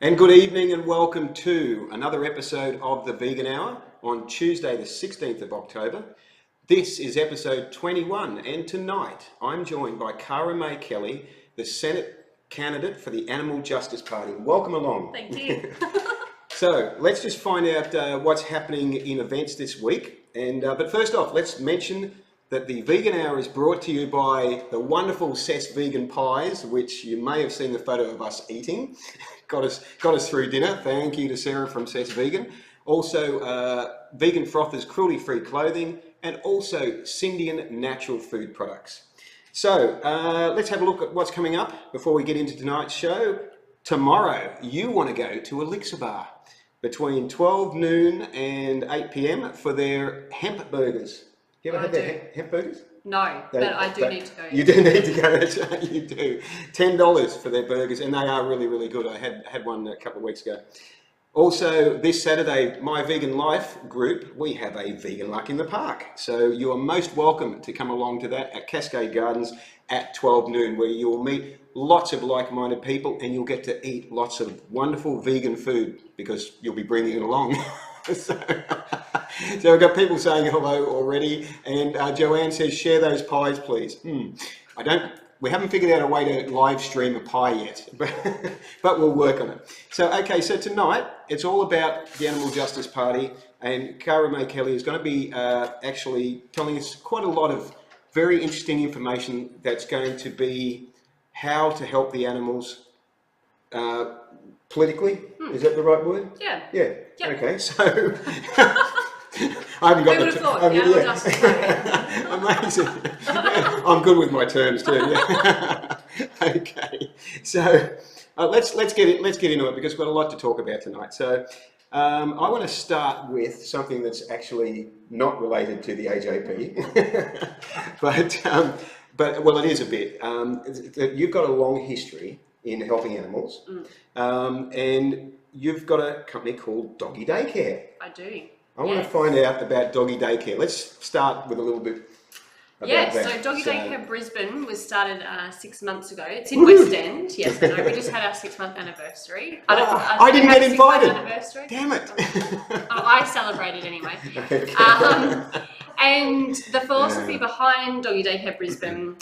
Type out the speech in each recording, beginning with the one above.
And good evening and welcome to another episode of the Vegan Hour on Tuesday the 16th of October. This is episode 21 and tonight I'm joined by Cara May Kelly, the Senate candidate for the Animal Justice Party. Welcome along. Thank you. So let's just find out what's happening in events this week. But first off, let's mention that the Vegan Hour is brought to you by the wonderful Cess Vegan Pies, which you may have seen the photo of us eating. got us through dinner. Thank you to Sarah from Cess Vegan. Also, Vegan Frothers cruelty-free clothing, and also Scindian natural food products. So let's have a look at what's coming up before we get into tonight's show. Tomorrow, you want to go to Elixir Bar between 12 noon and 8 p.m. for their hemp burgers. You ever had their hemp burgers? No, but I do need to go. You do need to go, that's right, you do. $10 for their burgers, and they are really, really good. I had one a couple of weeks ago. Also, this Saturday, My Vegan Life group, we have a Vegan Luck in the Park. So you are most welcome to come along to that at Cascade Gardens at 12 noon, where you will meet lots of like-minded people and you'll get to eat lots of wonderful vegan food because you'll be bringing it along. So we've got people saying hello already, and Joanne says, share those pies, please. We haven't figured out a way to live stream a pie yet, but we'll work on it. So, okay, so tonight, it's all about the Animal Justice Party, and Cara May Kelly is going to be actually telling us quite a lot of very interesting information that's going to be how to help the animals politically. Is that the right word? Yeah. Yeah. Yep. Okay, so I haven't got Who would have thought? The Animal Justice Party. Amazing. Yeah, I'm good with my terms too. Yeah. Okay, so let's get into it because we've got a lot to talk about tonight. So I want to start with something that's actually not related to the AJP, but well, it is a bit. You've got a long history in helping animals, and you've got a company called Doggy Daycare. I do. I want to find out about Doggy Daycare. Let's start with a little bit about that. So Doggy Daycare Brisbane was started 6 months ago. It's in West End. Yes, I know. We just had our 6-month anniversary. I didn't get invited. Anniversary. Damn it. I celebrated anyway. Okay. And the philosophy behind Doggy Daycare Brisbane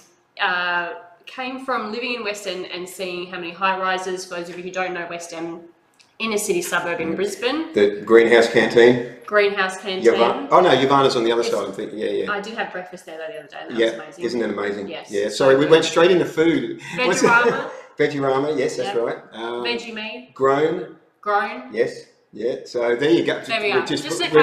came from living in West End and seeing how many high-rises, for those of you who don't know West End, inner city suburb in Brisbane. The Greenhouse Canteen. Greenhouse Canteen. Oh no, Yavana's on the other side, I'm thinking. Yeah. I did have breakfast there though the other day. And that was amazing. Isn't it amazing? Yes. Yeah. Sorry, we went straight into food. Veggie-Rama. Veggie-Rama, yes, that's right. Vegemee. Grown. Yes. Yeah, so there you go. There we are. We've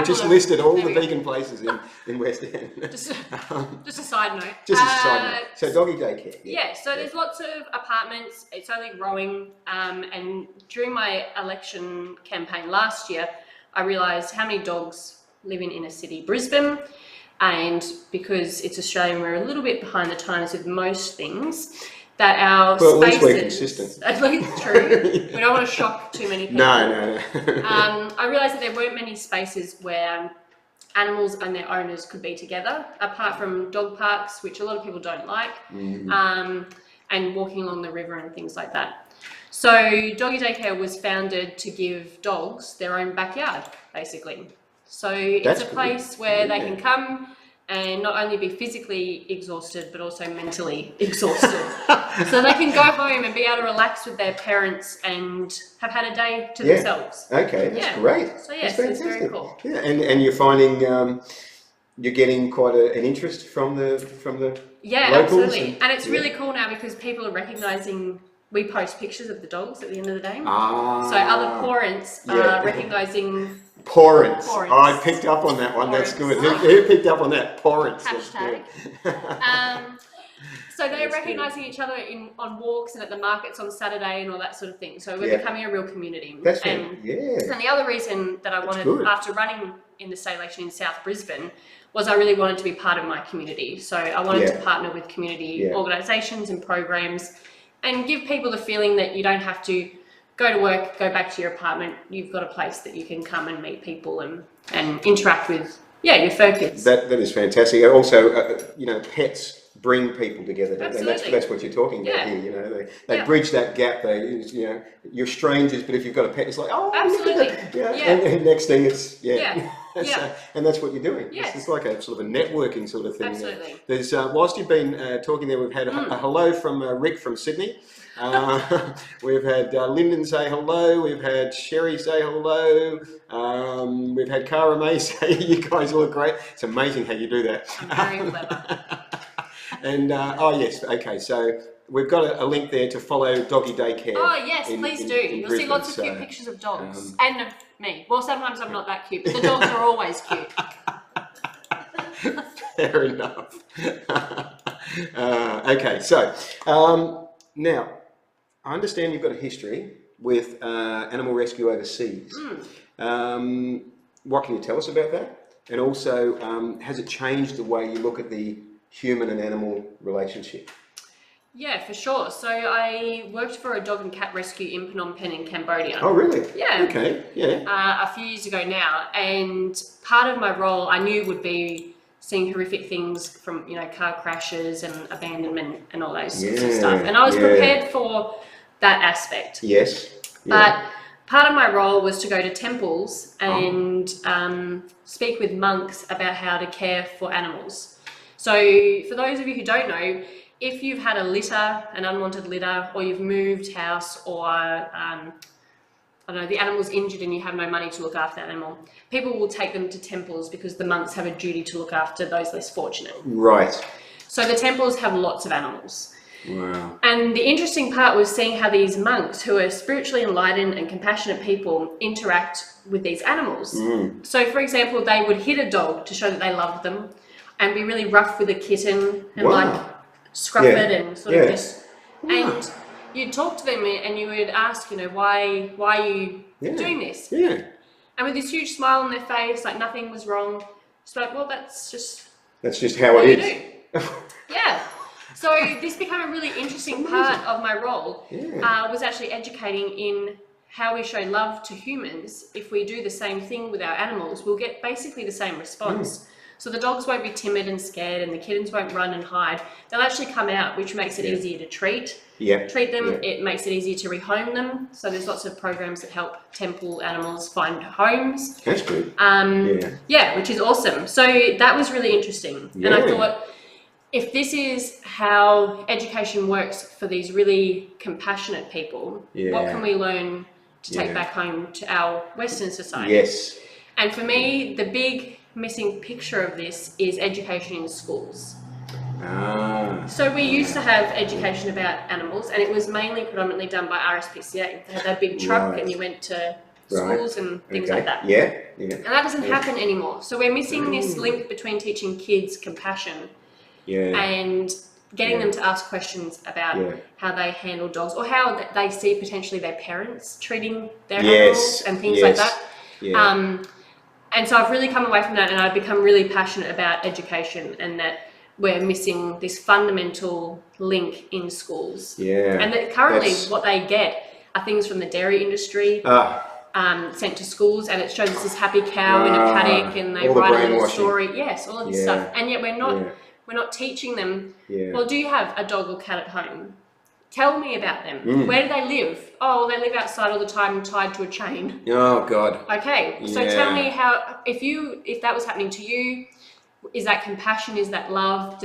just listed all the vegan places in West End. Just a side note. Just a side note. So Doggy Daycare. Yeah, so there's lots of apartments. It's only growing. And during my election campaign last year, I realised how many dogs live in inner city Brisbane. And because it's Australian, we're a little bit behind the times with most things. That our spaces... Well, at least we're consistent. At least true. We don't want to shock too many people. No. I realised that there weren't many spaces where animals and their owners could be together, apart from dog parks, which a lot of people don't like, and walking along the river and things like that. So Doggy Daycare was founded to give dogs their own backyard, basically. So it's a place where they can come and not only be physically exhausted, but also mentally exhausted. So they can go home and be able to relax with their parents and have had a day to themselves. Okay, that's great. So yes, it's very cool. Yeah, and you're finding you're getting quite an interest from the locals? Absolutely. And it's really cool now because people are recognising. We post pictures of the dogs at the end of the day. So other parents are recognising. Porrents. I picked up on that one. That's good. Who picked up on that? Porrents. Hashtag. So they're recognising each other on walks and at the markets on Saturday and all that sort of thing. So we're becoming a real community. That's right. And the other reason that I wanted, after running in the state election in South Brisbane, was I really wanted to be part of my community. So I wanted to partner with community organisations and programs and give people the feeling that you don't have to go to work, go back to your apartment. You've got a place that you can come and meet people and interact with, your fur kids. That is fantastic. Also, pets bring people together, don't they? Absolutely. That's what you're talking about Yeah. here. You know, they Yeah. bridge that gap. You're strangers, but if you've got a pet, it's like, oh, look at Absolutely. that. Yeah. Yeah. And next thing, it's Yeah. Yeah. and that's what you're doing. Yes. It's like a sort of a networking sort of thing. Absolutely. There's whilst you've been talking there, we've had a hello from Rick from Sydney. We've had Lyndon say hello. We've had Sherry say hello. We've had Cara May say, "You guys look great." It's amazing how you do that. I'm very clever. And oh yes, okay. So we've got a link there to follow Doggy Daycare. Oh yes, please do. You'll see Brisbane, lots of so, cute pictures of dogs and of me. Well, sometimes I'm not that cute, but the dogs are always cute. Fair enough. Okay, so now I understand you've got a history with animal rescue overseas. What can you tell us about that? And also, has it changed the way you look at the human and animal relationship? Yeah, for sure. So I worked for a dog and cat rescue in Phnom Penh in Cambodia. Oh, really? Yeah. Okay. Yeah. A few years ago now, and part of my role I knew would be seeing horrific things from car crashes and abandonment and all those sorts of stuff. And I was prepared for that aspect. Yes. But part of my role was to go to temples and speak with monks about how to care for animals. So for those of you who don't know, if you've had a litter, an unwanted litter, or you've moved house, or I don't know, the animal's injured and you have no money to look after the animal, people will take them to temples because the monks have a duty to look after those less fortunate. Right. So the temples have lots of animals. Wow. And the interesting part was seeing how these monks, who are spiritually enlightened and compassionate people, interact with these animals. So for example, they would hit a dog to show that they loved them, and be really rough with a kitten and like scruff it and sort of just, and you'd talk to them and you would ask, why are you doing this? Yeah. And with this huge smile on their face, like nothing was wrong. It's like, well, that's just how what it you is. do. Yeah. So this became a really interesting part of my role, was actually educating in how we show love to humans. If we do the same thing with our animals, we'll get basically the same response. So the dogs won't be timid and scared, and the kittens won't run and hide. They'll actually come out, which makes it easier to treat them. It makes it easier to rehome them. So there's lots of programs that help temple animals find homes. That's good. Which is awesome. So that was really interesting. And I thought, if this is how education works for these really compassionate people, what can we learn to take back home to our Western society? Yes. And for me, the big missing picture of this is education in schools. So we used to have education about animals, and it was mainly predominantly done by RSPCA. They had that big truck and you went to schools and things like that. And that doesn't happen anymore. So we're missing this link between teaching kids compassion and getting them to ask questions about how they handle dogs, or how they see potentially their parents treating their animals and things like that. And so I've really come away from that, and I've become really passionate about education, and that we're missing this fundamental link in schools. And that currently what they get are things from the dairy industry sent to schools, and it shows us this happy cow in a paddock, and they write a little story. Yes, all of this stuff. And yet we're not teaching them, well, do you have a dog or cat at home? Tell me about them. Where do they live? Oh, well, they live outside all the time tied to a chain. Oh, God. Okay, so tell me how, if that was happening to you, is that compassion? Is that love?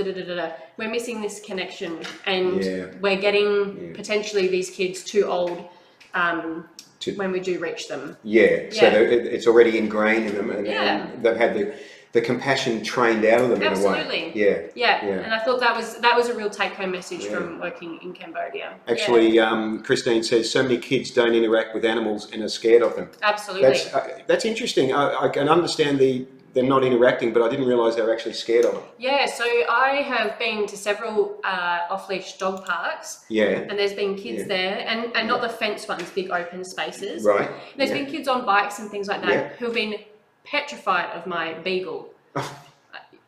We're missing this connection, and we're getting potentially these kids too old when we do reach them. So it's already ingrained in them, and they've had the compassion trained out of them in a way. And I thought that was a real take-home message from working in Cambodia. Actually, Christine says so many kids don't interact with animals and are scared of them. Absolutely. That's interesting. I can understand they're not interacting, but I didn't realise they were actually scared of them. Yeah, so I have been to several off-leash dog parks. And there's been kids there, and not the fence ones, big open spaces. Right. There's been kids on bikes and things like that who've been petrified of my beagle.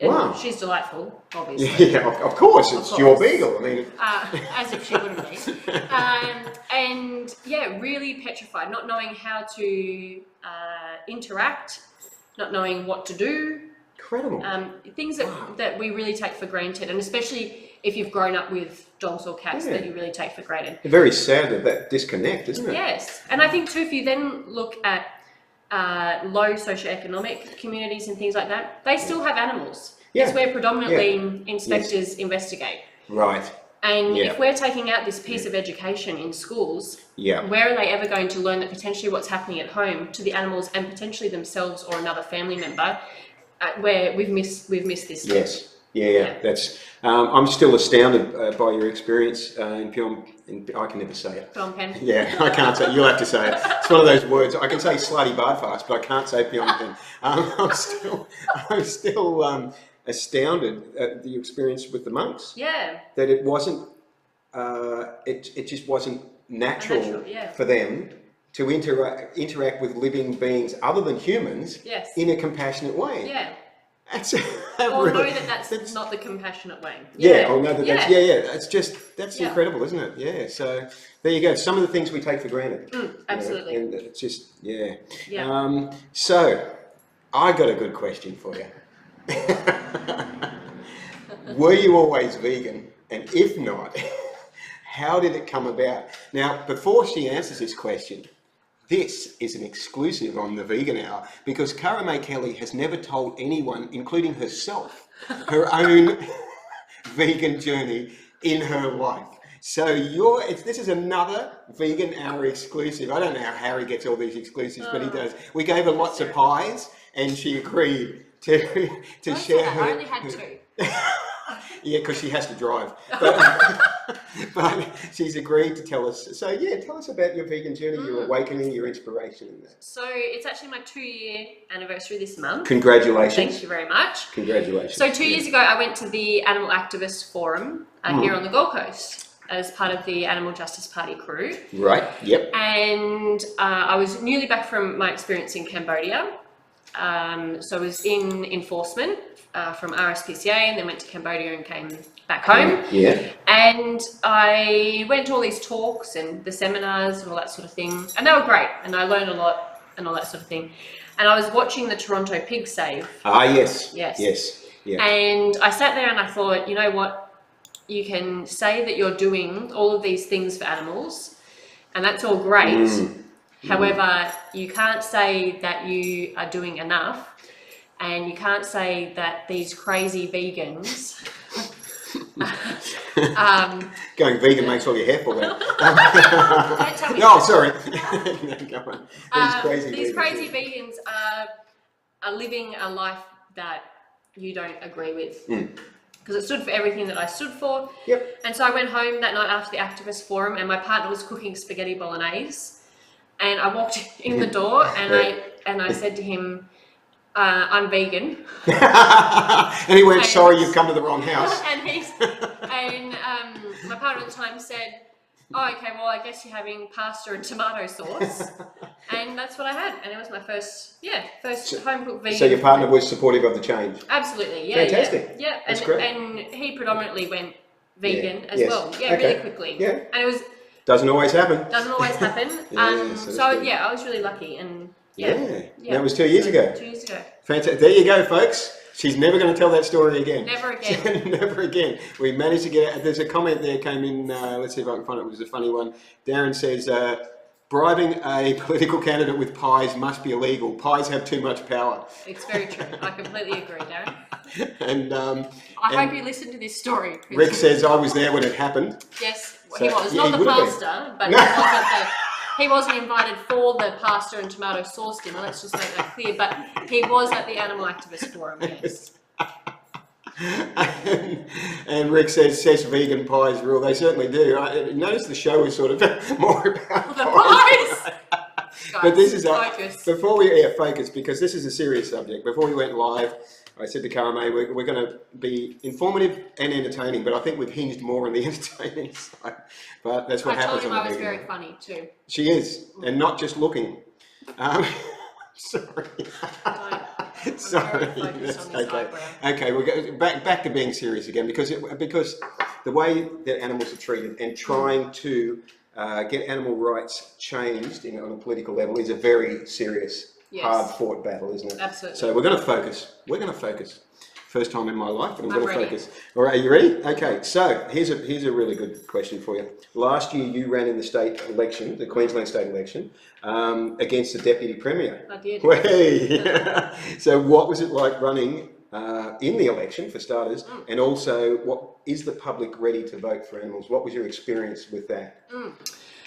Wow. She's delightful, obviously. Yeah, of course, it's your beagle. I mean, as if she wouldn't be. And really petrified, not knowing how to interact, not knowing what to do. Incredible. Things that we really take for granted, and especially if you've grown up with dogs or cats Yeah. that you really take for granted. Very sad that disconnect, isn't it? Yes, and I think too, if you then look at low socioeconomic communities and things like that, they still have animals. Yeah. It's where predominantly inspectors investigate. Right. And Yeah. if we're taking out this piece of education in schools, Yeah. where are they ever going to learn that potentially what's happening at home to the animals and potentially themselves or another family member, where we've missed this. Yes. Yeah. That's. I'm still astounded by your experience in Phnom. I can never say it. Phnom Penh. Yeah, I can't say. You'll have to say it. It's one of those words. I can say slutty Bardfast, but I can't say Phnom Penh. I'm still astounded at the experience with the monks. Yeah. That it wasn't. It just wasn't natural yeah. for them to interact with living beings other than humans Yes. in a compassionate way. Yeah. That's Or really, know that's not the compassionate way. yeah, or know that that's, yeah. That's Yeah. incredible, isn't it? Yeah, so there you go. Some of the things we take for granted. Absolutely. And it's just, yeah. Yeah. So, I got a good question for you. Were you always vegan? And if not, how did it come about? Now, before she answers this question, this is an exclusive on the Vegan Hour because Cara May Kelly has never told anyone, including herself, her own vegan journey in her life. So this is another Vegan Hour exclusive. I don't know how Harry gets all these exclusives, but he does. We gave her lots of pies, and she agreed to share her. I only had 2. Yeah, because she has to drive. But she's agreed to tell us. So yeah, tell us about your vegan journey, your awakening, your inspiration in that. So it's actually my 2-year anniversary this month. Congratulations. Thank you very much. Congratulations. So 2 years ago, I went to the Animal Activist Forum here on the Gold Coast as part of the Animal Justice Party crew. Right, yep. And I was newly back from my experience in Cambodia. So I was in enforcement from RSPCA and then went to Cambodia and came back home. Yeah. And I went to all these talks and the seminars and all that sort of thing. And they were great. And I learned a lot and all that sort of thing. And I was watching the Toronto Pig Save. Ah, yes. Yes. Yes. Yeah. And I sat there and I thought, you know what? You can say that you're doing all of these things for animals, and that's all great. However, you can't say that you are doing enough, and you can't say that these crazy vegans Going vegan makes all your hair fall out. don't tell me No, that. sorry. No, go on. These crazy vegans are living a life that you don't agree with. Because it stood for everything that I stood for. Yep. And so I went home that night after the activist forum, and my partner was cooking spaghetti bolognese. And I walked in the door, and I said to him, "I'm vegan." And he went, "Sorry, you've come to the wrong house." and my partner at the time said, "Oh, okay. Well, I guess you're having pasta and tomato sauce." And that's what I had, and it was my first home cooked vegan. So your partner was supportive of the change. Absolutely, yeah. Fantastic. Yeah. That's And, great. and he predominantly went vegan as Yes. well. Yeah, Okay. really quickly. Yeah. And it was Doesn't always happen. doesn't always happen. So that's So good. yeah, I was really lucky, and That was 2 years ago. 2 years ago. Fantastic. There you go, folks. She's never going to tell that story again. Never again. Never again. We managed to get it. There's a comment there came in. Let's see if I can find it. It was a funny one. Darren says, bribing a political candidate with pies must be illegal. Pies have too much power. It's very true. I completely agree, Darren. And I hope you listen to this story. Rick says, I was there when it happened. Yes, So, he was. yeah, Not he the would have been. pasta, but he wasn't invited for the pasta and tomato sauce dinner. Let's just make that clear. But he was at the Animal Activist Forum, yes. And Rick says vegan pies rule. They certainly do. Notice the show is sort of more about The pies! But this is focus. before we focus, because this is a serious subject. Before we went live, I said to Cara May, we're going to be informative and entertaining, but I think we've hinged more on the entertaining side. But that's what I told happens him on I the was vegan. very funny too. She is, and not just looking. Sorry. I'm Sorry. very focused on this Okay. eyebrow. Okay, we'll go back to being serious again because the way that animals are treated and trying to get animal rights changed on a political level is a very serious, Yes. hard-fought battle, isn't it? Absolutely. So we're going to focus. We're going to focus. First time in my life, but I'm going to ready. focus. All right, are you ready? Okay, so here's a really good question for you. Last year you ran in the state election, the Queensland state election, against the Deputy Premier. I did. Hey. So what was it like running in the election, for starters, and also what is the public ready to vote for animals? What was your experience with that?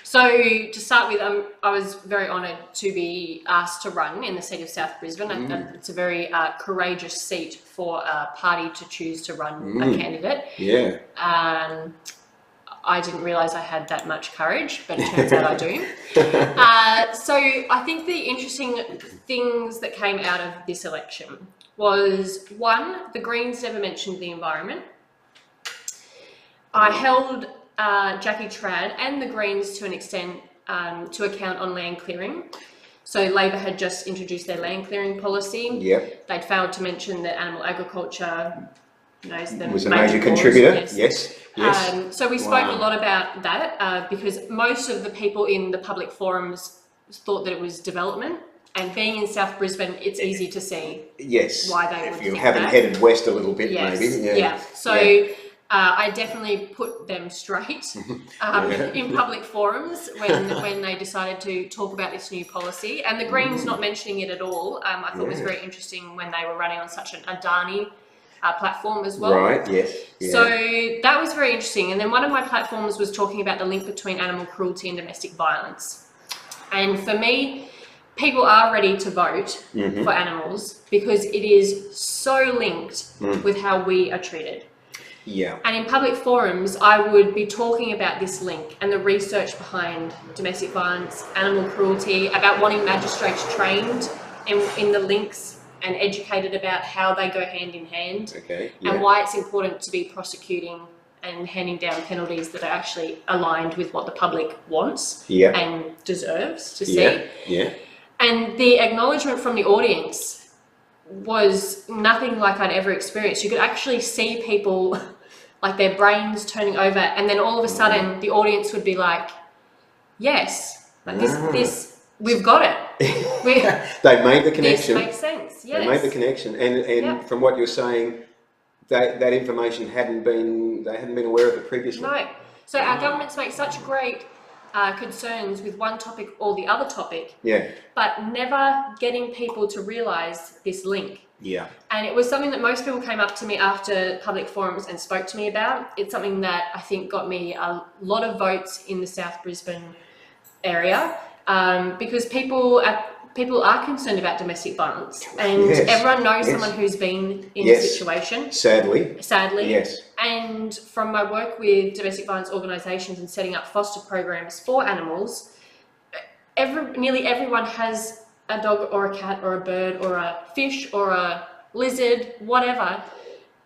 So to start with, I was very honoured to be asked to run in the seat of South Brisbane. It's a very courageous seat for a party to choose to run a candidate. Yeah. I didn't realise I had that much courage, but it turns out I do. So I think the interesting things that came out of this election was, one, the Greens never mentioned the environment. I held Jackie Trad and the Greens to an extent to account on land clearing. So Labor had just introduced their land clearing policy. Yep. They'd failed to mention that animal agriculture Was a major contributor. Yes. So we spoke a lot about that because most of the people in the public forums thought that it was development. And being in South Brisbane, it's easy to see why they would if you think haven't that. headed west a little bit, maybe. Yeah. So I definitely put them straight in public forums when they decided to talk about this new policy. And the Greens not mentioning it at all, I thought was very interesting when they were running on such an Adani platform as well. Right, yes. Yeah. So that was very interesting. And then one of my platforms was talking about the link between animal cruelty and domestic violence. And for me, people are ready to vote for animals because it is so linked with how we are treated. Yeah. And in public forums, I would be talking about this link and the research behind domestic violence, animal cruelty, about wanting magistrates trained in the links and educated about how they go hand in hand, and why it's important to be prosecuting and handing down penalties that are actually aligned with what the public wants and deserves to see. Yeah. And the acknowledgement from the audience was nothing like I'd ever experienced. You could actually see people, like their brains turning over, and then all of a sudden the audience would be like, yes, like this, we've got it. They made the connection. This makes sense, yes. They made the connection. And from what you're saying, that information they hadn't been aware of it previously. No. So our governments make such great concerns with one topic or the other topic, but never getting people to realise this link. Yeah. And it was something that most people came up to me after public forums and spoke to me about. It's something that I think got me a lot of votes in the South Brisbane area because people are concerned about domestic violence, and everyone knows someone who's been in a situation. Sadly. Yes. And from my work with domestic violence organisations and setting up foster programs for animals, nearly everyone has a dog or a cat or a bird or a fish or a lizard, whatever,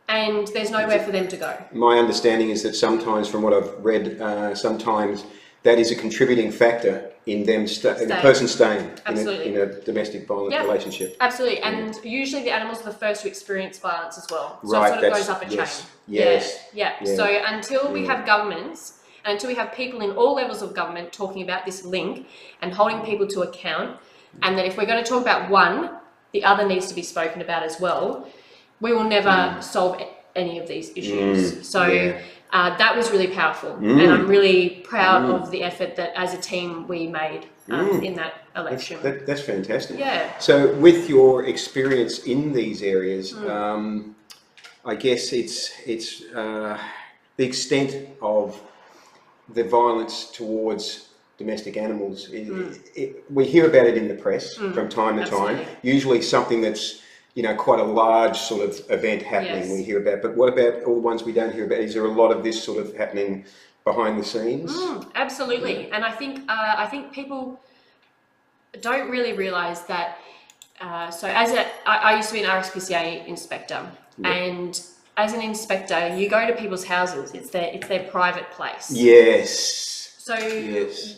and there's nowhere for them to go. My understanding is that sometimes, from what I've read, sometimes that is a contributing factor in them in a person staying in a domestic violence relationship. Absolutely, and usually the animals are the first to experience violence as well. So right, it sort of goes up a chain. Yes. So until we have governments, and until we have people in all levels of government talking about this link and holding people to account, and that if we're going to talk about one, the other needs to be spoken about as well, we will never solve any of these issues. So that was really powerful, and I'm really proud of the effort that as a team we made in that election. That's fantastic. Yeah. So with your experience in these areas, I guess it's the extent of the violence towards domestic animals. We hear about it in the press from time to time. Usually something that's quite a large sort of event happening we hear about. But what about all the ones we don't hear about? Is there a lot of this sort of happening behind the scenes? Absolutely. And I think people don't really realise that. So I used to be an RSPCA inspector, and as an inspector, you go to people's houses. It's their private place. Yes. So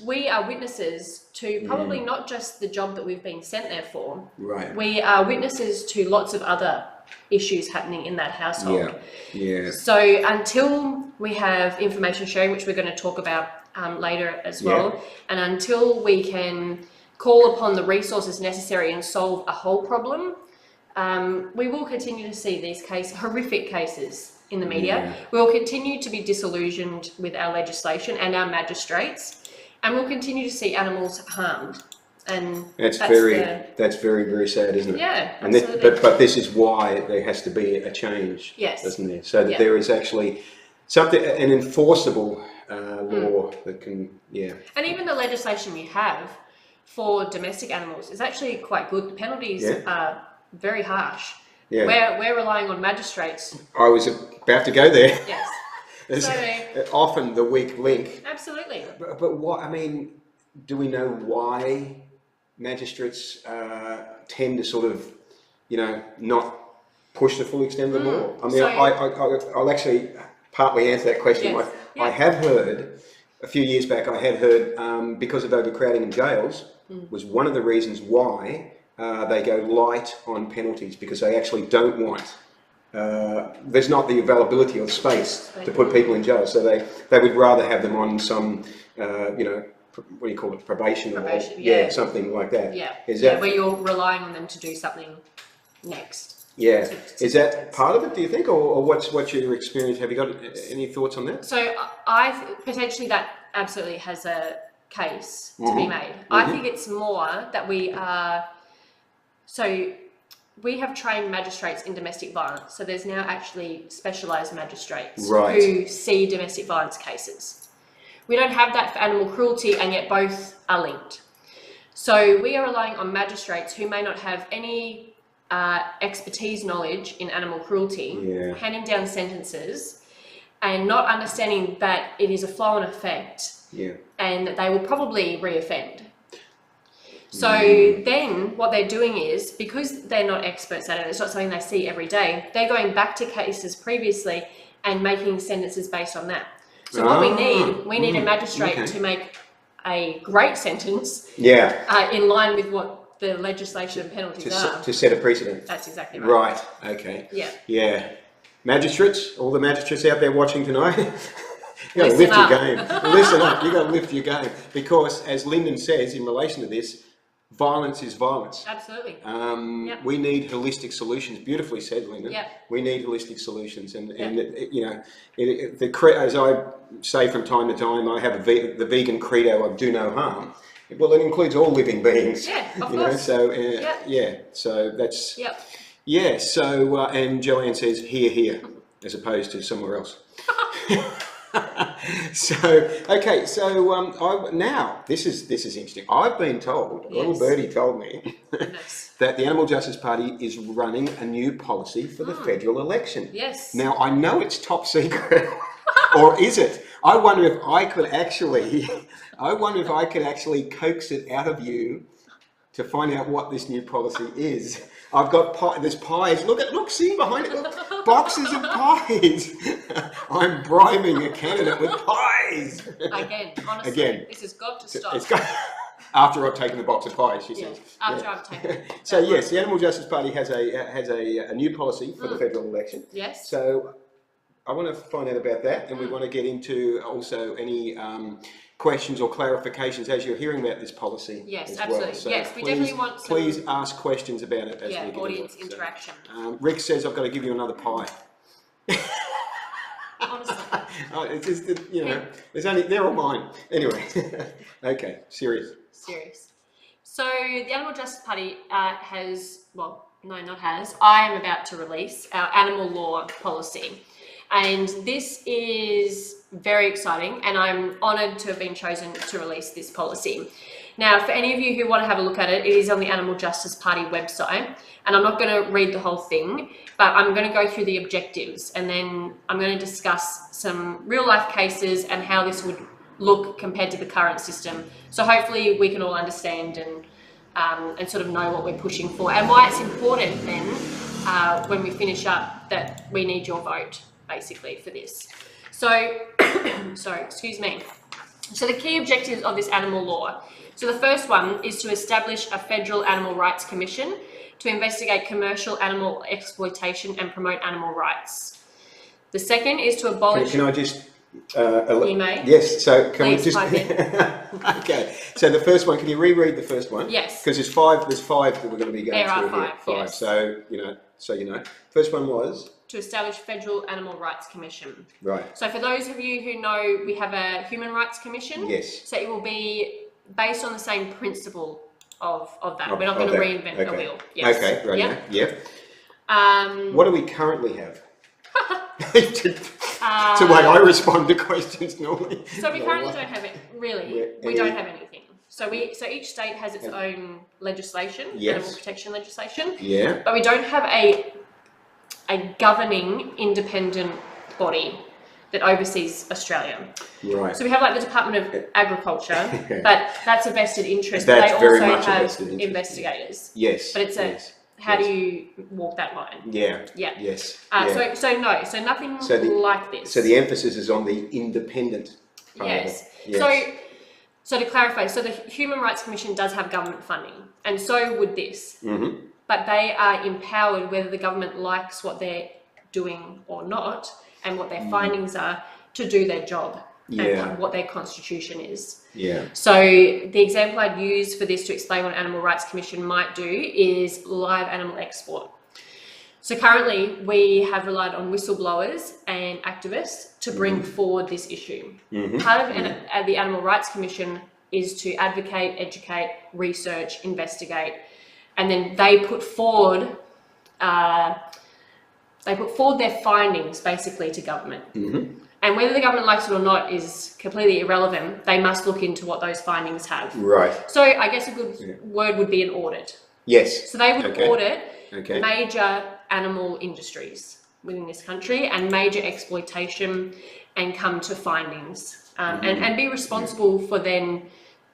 we are witnesses to probably not just the job that we've been sent there for. Right. We are witnesses to lots of other issues happening in that household. Yeah. So until we have information sharing, which we're going to talk about later as well, and until we can call upon the resources necessary and solve a whole problem, we will continue to see these horrific cases in the media. Yeah. We will continue to be disillusioned with our legislation and our magistrates, and we'll continue to see animals harmed. And that's very, very sad, isn't it? Yeah, and absolutely. But this is why there has to be a change, yes, isn't there? So that there is actually an enforceable law that can, And even the legislation we have for domestic animals is actually quite good. The penalties are very harsh. Yeah. We're relying on magistrates. I was about to go there. Yes. It's So, often the weak link. Absolutely. But what, I mean, do we know why magistrates tend to sort of, not push the full extent of the law? I mean, I'll actually partly answer that question. Yes. I have heard, a few years back, I had heard because of overcrowding in jails was one of the reasons why they go light on penalties, because they actually don't want, there's not the availability of space to put people in jail, so they would rather have them on some, what do you call it, probation or something like that. Yeah, Is that, where you're relying on them to do something next. Yeah, is that part of it, do you think, or what's your experience? Have you got any thoughts on that? So potentially that absolutely has a case to be made. I think it's more that we have trained magistrates in domestic violence, so there's now actually specialised magistrates who see domestic violence cases. We don't have that for animal cruelty, and yet both are linked. So we are relying on magistrates who may not have any expertise knowledge in animal cruelty, handing down sentences and not understanding that it is a flow-on effect and that they will probably re-offend. So then what they're doing is, because they're not experts at it, it's not something they see every day, they're going back to cases previously and making sentences based on that. So what we need a magistrate to make a great sentence in line with what the legislation and penalties are. To set a precedent. That's exactly right. Right, okay. Yeah. Magistrates, all the magistrates out there watching tonight, you got to lift your game. Listen up, you got to lift your game. Because as Lyndon says in relation to this, violence is violence. Absolutely. We need holistic solutions. Beautifully said, Lyndon. Yep. We need holistic solutions, and as I say from time to time, I have the vegan credo of do no harm. Well, it includes all living beings. Yeah, of course. So so that's So and Joanne says here, as opposed to somewhere else. Now this is interesting. I've been told, a little birdie told me, that the Animal Justice Party is running a new policy for the federal election. Yes. Now I know it's top secret, or is it? I wonder if I could actually coax it out of you to find out what this new policy is. I've got there's pies. Look, see behind it, look, boxes of pies. I'm bribing a candidate with pies. Again, honestly, this has got to stop. After I've taken the box of pies, she says. After I've taken it. So yes, the Animal Justice Party has a new policy for the federal election. Yes. So I want to find out about that, and we want to get into also any questions or clarifications as you're hearing about this policy. Yes, absolutely. Well. So yes, we definitely want some... Please ask questions about it as we get audience interaction. So, Rick says I've got to give you another pie. Honestly. It's just, there's only, they're all mine. Anyway, okay, serious. So the Animal Justice Party I am about to release our animal law policy. And this is very exciting, and I'm honoured to have been chosen to release this policy. Now, for any of you who want to have a look at it, it is on the Animal Justice Party website, and I'm not going to read the whole thing, but I'm going to go through the objectives, and then I'm going to discuss some real-life cases and how this would look compared to the current system. So hopefully we can all understand and sort of know what we're pushing for, and why it's important then, when we finish up, that we need your vote, basically, for this. So, excuse me. So the key objectives of this animal law. So the first one is to establish a federal animal rights commission to investigate commercial animal exploitation and promote animal rights. The second is to abolish... Can I just You may. Yes, so can Please we just... pipe in. Okay, so the first one, can you reread the first one? Yes. Because there's five that we're going to be going There are through here. five, yes. So you know. First one was? To establish Federal Animal Rights Commission. Right. So for those of you who know, we have a Human Rights Commission. Yes. So it will be based on the same principle of that. We're not going to reinvent the wheel. Yes. Okay, right. Yeah. Yeah. What do we currently have? It's the way I respond to questions normally. So we currently don't have it. Really, we don't have anything. So each state has its own legislation, animal protection legislation. Yeah. But we don't have a governing independent body that oversees Australia. Right. So we have like the Department of Agriculture, but that's a vested interest. That's they very also much a have vested interest, investigators. Yes. But it's how do you walk that line? Yeah. Yeah. Yes. So nothing like this. So the emphasis is on the independent part of it. Yes. So to clarify, so the Human Rights Commission does have government funding, and so would this. Mm-hmm. But they are empowered, whether the government likes what they're doing or not, and what their findings are, to do their job and what their constitution is. Yeah. So the example I'd use for this to explain what Animal Rights Commission might do is live animal export. So currently we have relied on whistleblowers and activists to bring forward this issue. Mm-hmm. Part of the Animal Rights Commission is to advocate, educate, research, investigate, and then they put forward their findings basically to government. Mm-hmm. And whether the government likes it or not is completely irrelevant. They must look into what those findings have. Right. So I guess a good word would be an audit. Yes. So they would audit Okay. major animal industries within this country and major exploitation, and come to findings and be responsible for then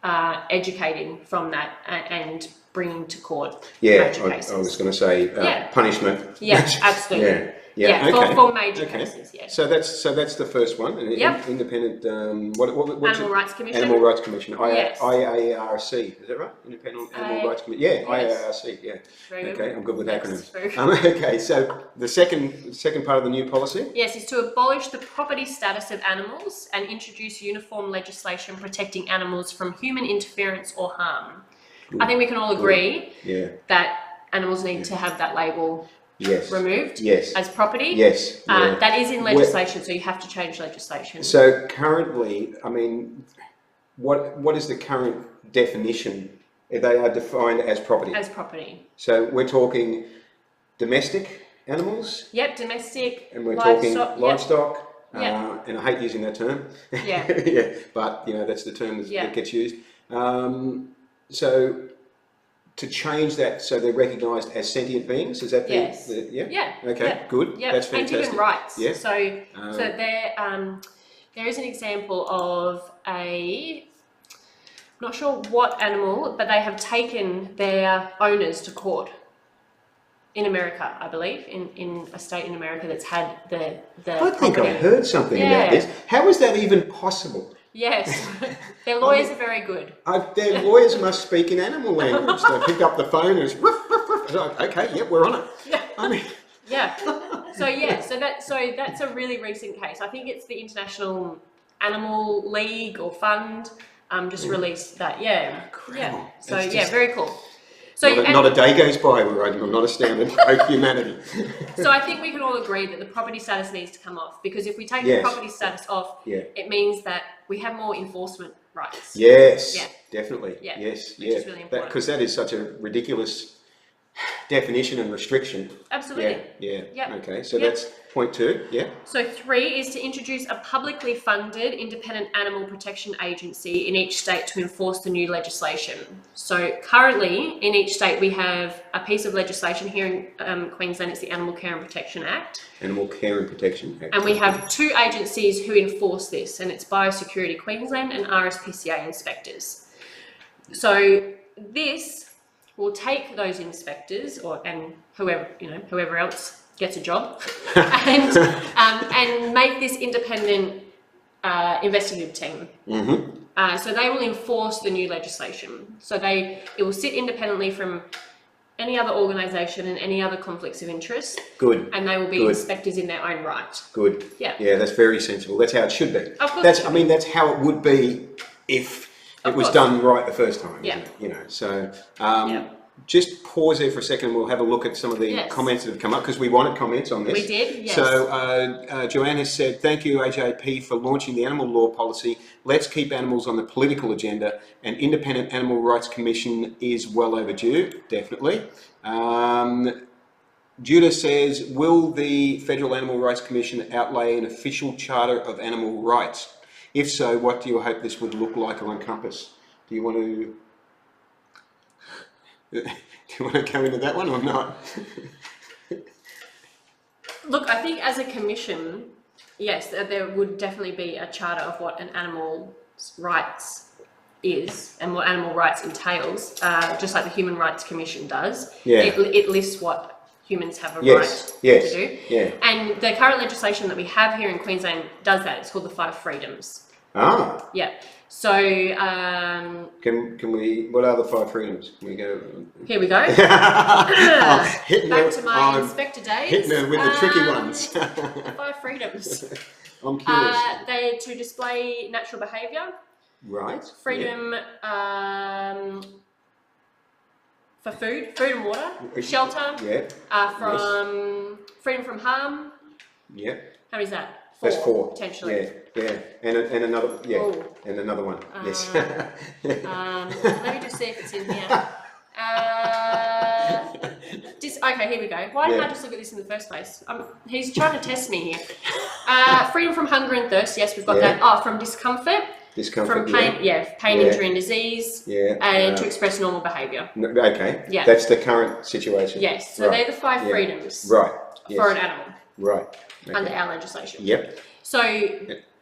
educating from that and bringing to court major cases. I was going to say punishment. Yeah, absolutely. Yeah. For major cases. Yeah. So that's the first one. Independent. What's Animal Rights Commission. Animal Rights Commission. Yes. IARC. Is that right? Independent Animal Rights Commission. Yeah. Yes. IARC. Yeah. Very good. Okay. I'm good with acronyms. Very good. Okay. So the second part of the new policy. Yes, is to abolish the property status of animals and introduce uniform legislation protecting animals from human interference or harm. Good. I think we can all agree that animals need to have that label removed as property. Yes. That is in legislation, so you have to change legislation. So currently, I mean, what is the current definition? They are defined as property. As property. So we're talking domestic animals? Yep, domestic. And we're talking livestock. Yep. And I hate using that term. Yeah. But that's the term that gets used. So to change that so they're recognised as sentient beings, is that Yeah. Okay, good. Yeah. That's fantastic. And given rights. Yeah. So there is an example of I'm not sure what animal, but they have taken their owners to court in America, I believe, in a state in America that's had the I think I heard something about this. How is that even possible? Yes, their lawyers are very good. Their lawyers must speak in animal language. They pick up the phone and it's woof, woof, woof. It's like, okay, we're on it. Yeah. I mean, So that's a really recent case. I think it's the International Animal League or Fund just released that. Yeah. Incredible. Yeah. So very cool. So not a day goes by where I'm not astounded by humanity. So I think we can all agree that the property status needs to come off, because if we take the property status off, it means that we have more enforcement rights. Yes, definitely. Yeah. Yes, which is really important. Because that is such a ridiculous definition and restriction. Absolutely. Yeah. Okay, so that's point 2. Yeah. So 3 is to introduce a publicly funded independent animal protection agency in each state to enforce the new legislation. So currently in each state we have a piece of legislation. Here in Queensland it's the Animal Care and Protection Act. Animal Care and Protection Act. And we have 2 agencies who enforce this, and it's Biosecurity Queensland and RSPCA inspectors. So this will take those inspectors and whoever else gets a job and make this independent investigative team. Mm-hmm. So they will enforce the new legislation. So it will sit independently from any other organisation and any other conflicts of interest, Good. and they will be Good. inspectors in their own right. Good. Yeah. Yeah, that's very sensible. That's how it should be. Of course That's. it I should mean, that's how it would be if it Of was course. done right the first time. Yeah. Isn't it? You know. So Yeah. just pause there for a second. We'll have a look at some of the Yes. comments that have come up because we wanted comments on this. We did, yes. So Joanne has said, "Thank you, AJP, for launching the animal law policy. Let's keep animals on the political agenda. An independent animal rights commission is well overdue." Definitely. Judah says, "Will the Federal Animal Rights Commission outlay an official charter of animal rights? If so, what do you hope this would look like or encompass?" Do you want to? Do you want to go into that one or not? Look, I think as a commission, yes, there would definitely be a charter of what an animal's rights is and what animal rights entails, just like the Human Rights Commission does. Yeah. It lists what humans have a Yes, right yes, to do. yeah. And the current legislation that we have here in Queensland does that. It's called the 5 Freedoms. Ah, Yeah. So can we? What are the 5 freedoms? Can we go? here we go. Hitting Back her- to my inspector days. hitting her with the tricky ones. The 5 Freedoms. I'm curious. They're to display natural behaviour, Right. freedom for food and water, shelter, Yeah. from freedom from harm. Yeah. How many is that? That's 4 potentially. Yeah. And another. Yeah. Oh. And another one. Yes. Let me just see if it's in here. Okay, here we go. Why didn't I just look at this in the first place? He's trying to test me here. Freedom from hunger and thirst. Yes, we've got Yeah. that. Oh, from discomfort. Discomfort. From pain, pain, Yeah. injury, and disease. Yeah. And to express normal behaviour. Okay. Yeah. That's the current situation. Yes, so Right. they're the 5 Yeah. freedoms Right. for Yes. an animal Right. Okay. under our legislation. Yep. So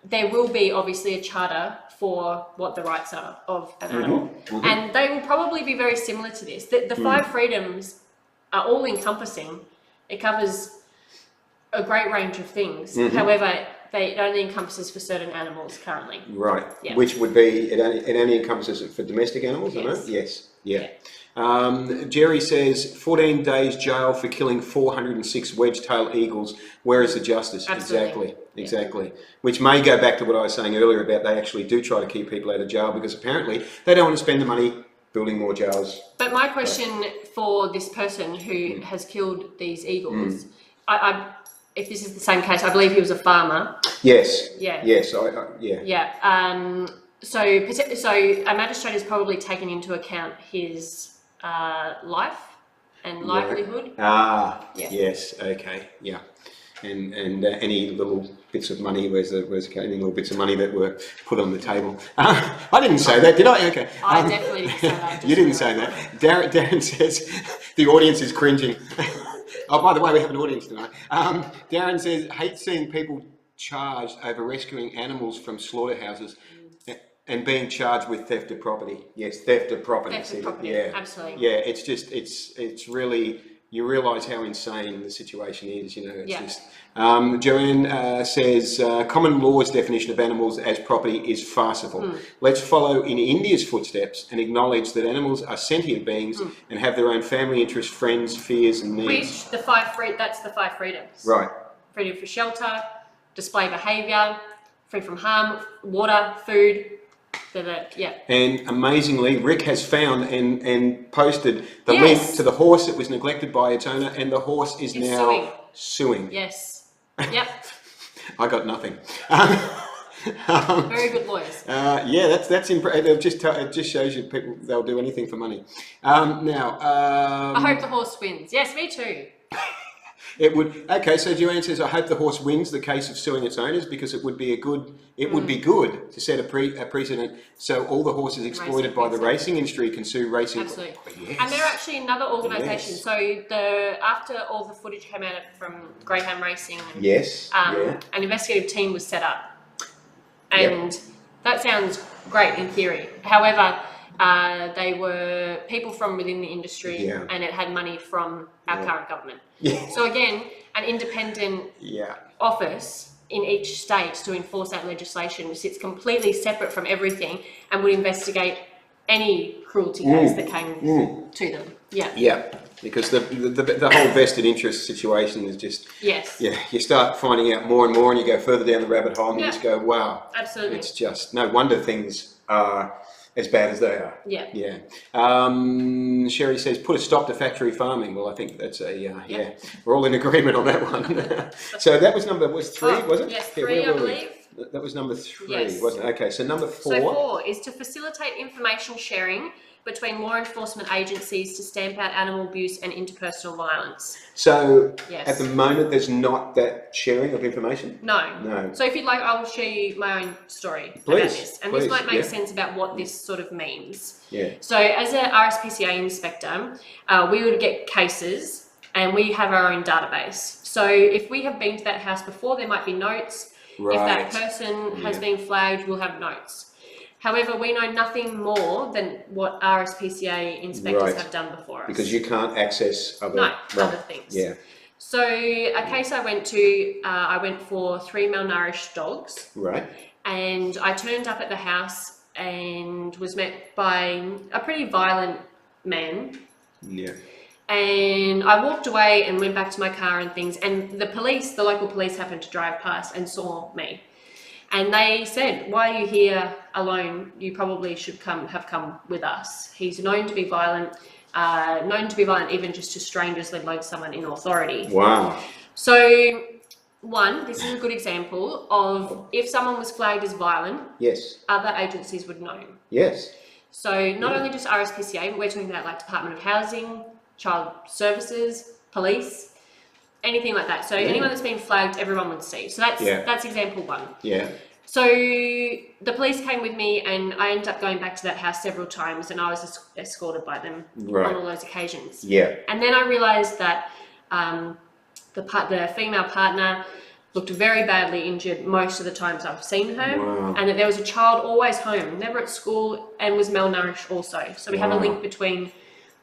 there will be obviously a charter for what the rights are of an animal, and they will probably be very similar to this. The 5 freedoms are all encompassing. It covers a great range of things. However, it only encompasses for certain animals currently. Right. Yeah. Which would be it only encompasses it for domestic animals, Yes. isn't it? Yes. Yeah. Jerry says 14 days jail for killing 406 wedge-tailed eagles. Where is the justice? Absolutely. Exactly. Which may go back to what I was saying earlier about they actually do try to keep people out of jail because apparently they don't want to spend the money building more jails. But my question for this person who has killed these eagles, if this is the same case, I believe he was a farmer. Yes. Yeah. Yes. Yeah. Yeah. So a magistrate has probably taken into account his life and livelihood. Ah. Yeah. Yes. Okay. Yeah. And any little bits of money, where's any little bits of money that were put on the table? I didn't say that, did I? Okay. I definitely didn't say that. You didn't say that. Darren says the audience is cringing. Oh, by the way, we have an audience tonight. Darren says, hate seeing people charged over rescuing animals from slaughterhouses and being charged with theft of property. Yes, theft of property. Theft of property, Yeah. absolutely. Yeah, it's just, it's really, you realise how insane the situation is, you know. It's just, Joanne says, common law's definition of animals as property is farcical. Let's follow in India's footsteps and acknowledge that animals are sentient beings and have their own family interests, friends, fears and needs. Which that's the 5 freedoms. Right. Freedom for shelter, display behaviour, free from harm, water, food. Yeah. And amazingly, Rick has found and posted the link to the horse that was neglected by its owner, and the horse is now suing. Yes. Yep. I got nothing. Very good lawyers. Yeah, that's impressive. It just shows you people, they'll do anything for money. Now, I hope the horse wins. Yes, me too. it would. Okay, so Joanne says, I hope the horse wins the case of suing its owners because it would be would be good to set a precedent so all the horses exploited by the racing industry can sue racing. Absolutely. Yes. And they're actually another organisation. Yes. So after all the footage came out from Greyhound Racing, and, Yes. an investigative team was set up. And that sounds great in theory. However, they were people from within the industry and it had money from our current government. Yeah. So again, an independent office in each state to enforce that legislation, which sits completely separate from everything and would investigate any cruelty case that came to them. Yeah. Yeah, because the whole vested interest situation is just, Yes. yeah, you start finding out more and more and you go further down the rabbit hole and you Yeah. just go, wow, Absolutely. it's just, no wonder things are as bad as they are. Yeah. Yeah. Sherry says, put a stop to factory farming. Well, I think that's yeah, we're all in agreement on that one. So that was three, was it? Yes, Yeah, 3, where I were we? believe. That was number 3, Yes. wasn't it? Okay, so number 4. So 4 is to facilitate information sharing between law enforcement agencies to stamp out animal abuse and interpersonal violence. So Yes. at the moment, there's not that sharing of information? No. No. So if you'd like, I'll share you my own story about Please, this. And please, this might make yeah. sense about what this sort of means. Yeah. So as a RSPCA inspector, we would get cases and we have our own database. So if we have been to that house before, there might be notes. Right. If that person has been flagged, we'll have notes. However, we know nothing more than what RSPCA inspectors Right. have done before us. Because you can't access other... No, other things. Yeah. So a case I went for 3 malnourished dogs. Right. And I turned up at the house and was met by a pretty violent man. Yeah. And I walked away and went back to my car and things. And the local police happened to drive past and saw me. And they said, "Why are you here alone? You probably should have come with us. He's known to be violent even just to strangers, let alone someone in authority." Wow. So, this is a good example of if someone was flagged as violent, Yes. other agencies would know. Yes. So not only just RSPCA, but we're talking about like Department of Housing, Child Services, Police, anything like that. So anyone that's been flagged, everyone would see. So that's example 1. Yeah. So the police came with me and I ended up going back to that house several times and I was escorted by them Right. on all those occasions. Yeah. And then I realised that the female partner looked very badly injured most of the times I've seen her. Wow. And that there was a child always home, never at school, and was malnourished also. So we have a Wow. link between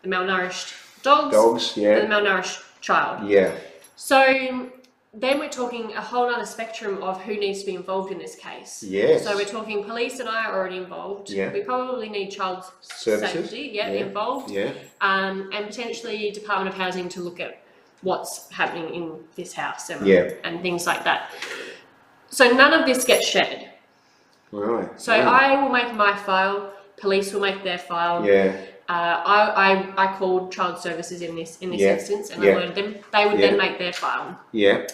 the malnourished dogs Dogs, yeah. and the malnourished child. Yeah. So then we're talking a whole other spectrum of who needs to be involved in this case. Yes. So we're talking police and I are already involved. Yeah. We probably need child Services. safety, involved. Yeah. And potentially Department of Housing to look at what's happening in this house and things like that. So none of this gets shared. Right. So I will make my file, police will make their file. Yeah. I called Child Services in this instance and alerted them. They would then make their file. Yeah.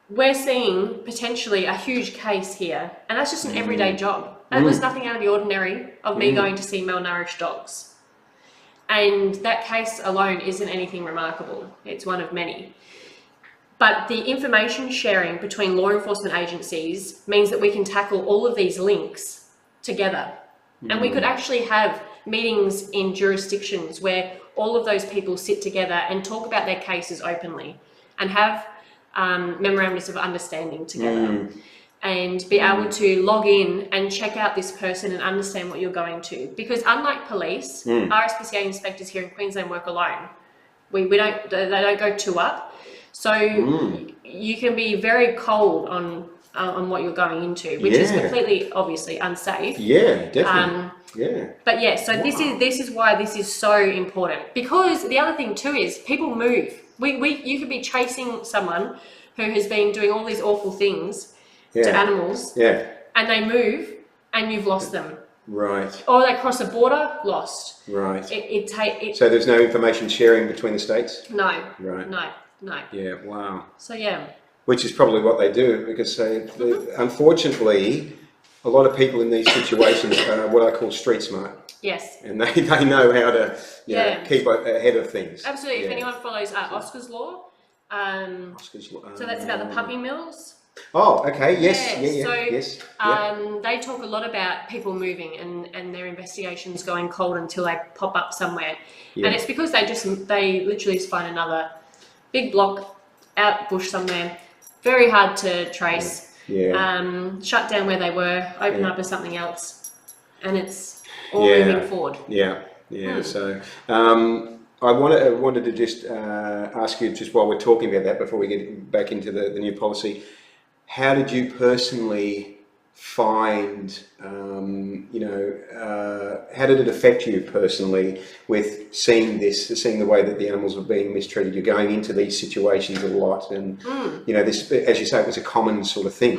We're seeing potentially a huge case here, and that's just an everyday job. That was nothing out of the ordinary of me going to see malnourished dogs. And that case alone isn't anything remarkable. It's one of many. But the information sharing between law enforcement agencies means that we can tackle all of these links together. And we could actually have meetings in jurisdictions where all of those people sit together and talk about their cases openly and have memorandums of understanding together. And be able to log in and check out this person and understand what you're going to. Because unlike police, RSPCA inspectors here in Queensland work alone. They don't go two up. So you can be very cold on what you're going into, which is completely obviously unsafe. Yeah, definitely. But yeah, so this is why this is so important. Because the other thing too is people move. You could be chasing someone who has been doing all these awful things to animals, and they move, and you've lost them. Right. Or they cross a border, lost. Right. So there's no information sharing between the states? No. Right. No. Yeah, wow. So yeah. Which is probably what they do, because unfortunately, a lot of people in these situations are what I call street smart. Yes. And they know how to keep ahead of things. Absolutely. If anyone follows Oscar's Law, so that's about the puppy mills. Oh, okay. Yes. So, yes. They talk a lot about people moving and their investigations going cold until they pop up somewhere. Yeah. And it's because they literally just find another big block out bush somewhere, very hard to trace. Shut down where they were, open up as something else, and it's all moving forward. So I wanted to just ask you, just while we're talking about that, before we get back into the new policy, how did you personally find, how did it affect you personally with seeing the way that the animals were being mistreated? You're going into these situations a lot, and this, as you say, it was a common sort of thing.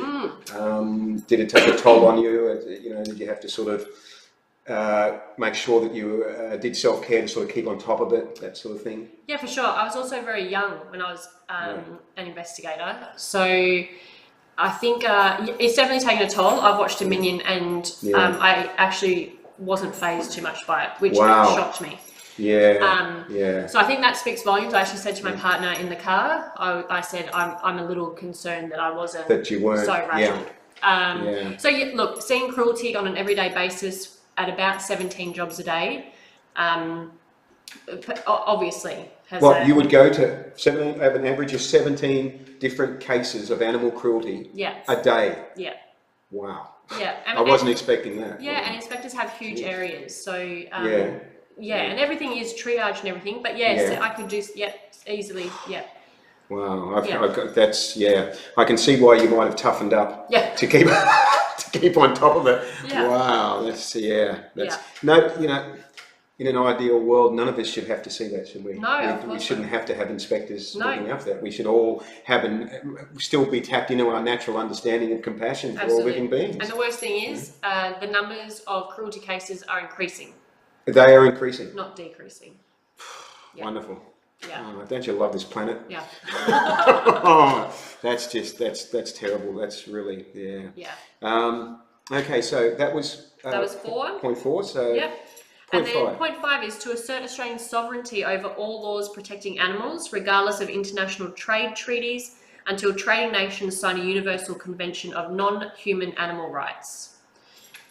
Did it take a toll on you? Did you have to sort of make sure that you did self-care to sort of keep on top of it, that sort of thing? Yeah, for sure. I was also very young when I was an investigator, so I think it's definitely taken a toll. I've watched Dominion, and I actually wasn't phased too much by it, which shocked me. So I think that speaks volumes. I actually said to my partner in the car, I said, I'm a little concerned that I wasn't that you weren't so rattled. So look, seeing cruelty on an everyday basis at about 17 jobs a day, obviously has you would go to have an average of 17 different cases of animal cruelty a day. Yeah. Wow. Yeah. I wasn't expecting that. Yeah, and inspectors have huge areas, so and everything is triage and everything, but I could just easily. Wow, I've got, I can see why you might have toughened up to keep on top of it. Wow, that's no, in an ideal world, none of us should have to see that, should we? No, we shouldn't have to have inspectors looking after that. We should all have still be tapped into our natural understanding of compassion for all living beings. And the worst thing is, the numbers of cruelty cases are increasing. They are increasing, not decreasing. Wonderful. Yeah. Oh, don't you love this planet? Yeah. That's terrible. That's really okay, so that was 4. 0.4. So and then 0.5 is to assert Australian sovereignty over all laws protecting animals, regardless of international trade treaties, until trading nations sign a universal convention of non-human animal rights.